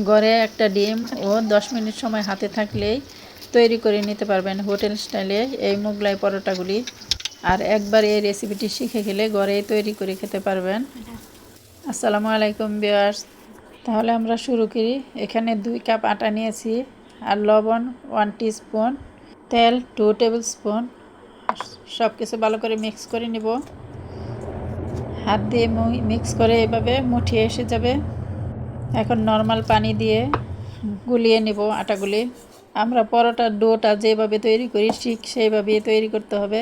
ঘরে একটা ডিম ও 10 মিনিট সময় হাতে থাকলেই তৈরি করে নিতে পারবেন হোটেল স্টাইলে এই মোগলাই পরোটাগুলি। আর একবার এই রেসিপিটি শিখে গেলে ঘরেই তৈরি করে খেতে পারবেন। আসসালামু আলাইকুম ভিউয়ার্স, তাহলে আমরা শুরু করি। এখানে 2 কাপ আটা নিয়েছি, আর লবণ 1 টিস্পুন, তেল 2 টেবিল স্পুন। সব কিছু ভালো করে মিক্স করে নিব। হাত দিয়ে মিক্স করে এভাবে মুঠিয়ে এসে যাবে। এখন নর্মাল পানি দিয়ে গুলিয়ে নেব আটাগুলি। আমরা পরোটার ডোটা যেভাবে তৈরি করি ঠিক সেইভাবেই তৈরি করতে হবে।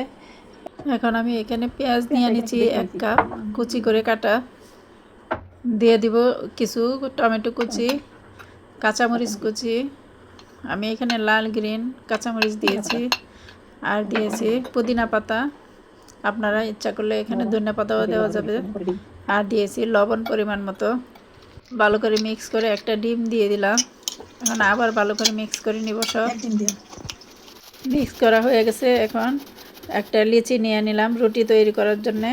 এখন আমি এখানে পেঁয়াজ নিয়ে নিচ্ছি 1 কাপ কুচি করে কাটা, দিয়ে দিব কিছু টমেটো কুচি, কাঁচামরিচ কুচি। আমি এখানে লাল গ্রিন কাঁচামরিচ দিয়েছি, আর দিয়েছি পুদিনা পাতা। আপনারা ইচ্ছা করলে এখানে ধনিয়া পাতাও দেওয়া যাবে। আর দিয়েছি লবণ পরিমাণ মতো। ভালো করে মিক্স করে একটা ডিম দিয়ে দিলাম। এখন আবার ভালো করে মিক্স করে নিব। সব মিক্স করা হয়ে গেছে। এখন একটা লিচি নিয়ে নিলাম রুটি তৈরি করার জন্যে।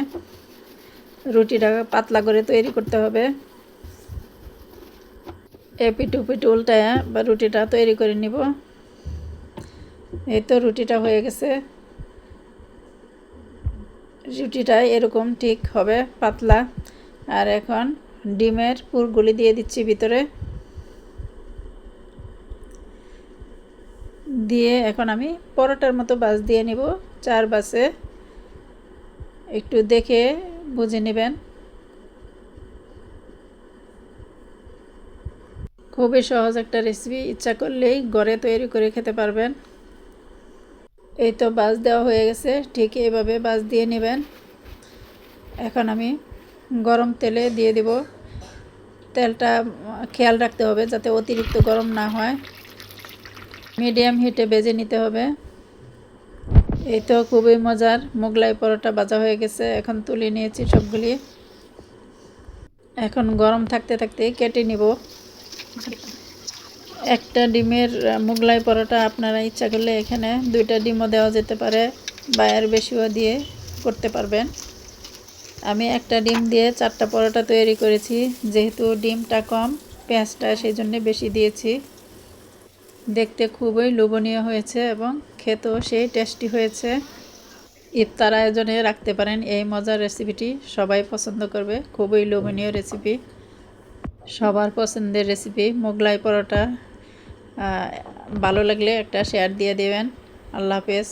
রুটিটা পাতলা করে তৈরি করতে হবে। এপিট উপিট উল্টায় বা রুটিটা তৈরি করে নিব। এই তো রুটিটা হয়ে গেছে। রুটিটা এরকম ঠিক হবে, পাতলা। আর এখন ডিমের পুরগুলি দিয়ে দিচ্ছি ভিতরে। দিয়ে এখন আমি পরোটার মতো বাস দিয়ে নিব। 4 বাসে একটু দেখে বুঝে নেবেন। খুবই সহজ একটা রেসিপি, ইচ্ছা করলেই ঘরে তৈরি করে খেতে পারবেন। এই তো বাস দেওয়া হয়ে গেছে, ঠিক এইভাবে বাস দিয়ে নেবেন। এখন আমি গরম তেলে দিয়ে দিব। তেলটা খেয়াল রাখতে হবে যাতে অতিরিক্ত গরম না হয়। মিডিয়াম হিটে ভেজে নিতে হবে। এই তো খুবই মজার মোগলাই পরোটা ভাজা হয়ে গেছে। এখন তুলে নিয়েছি সবগুলি। এখন গরম থাকতে থাকতে কেটে নিব। একটা ডিমের মোগলাই পরোটা আপনারা ইচ্ছা করলে এখানে 2টা ডিমও দেওয়া যেতে পারে, বা এর বেশিও দিয়ে করতে পারবেন। আমি একটা ডিম দিয়ে 4টা পরোটা তৈরি করেছি। যেহেতু ডিমটা কম, পেঁয়াজটা সেই জন্য বেশি দিয়েছি। দেখতে খুবই লোভনীয় হয়েছে এবং খেতেও সেই টেস্টি হয়েছে। ইফতার আয়োজনে রাখতে পারেন এই মজার রেসিপিটি, সবাই পছন্দ করবে। খুবই লোভনীয় রেসিপি, সবার পছন্দের রেসিপি মোগলাই পরোটা। ভালো লাগলে একটা শেয়ার দিয়ে দেবেন। আল্লাহ হাফেজ।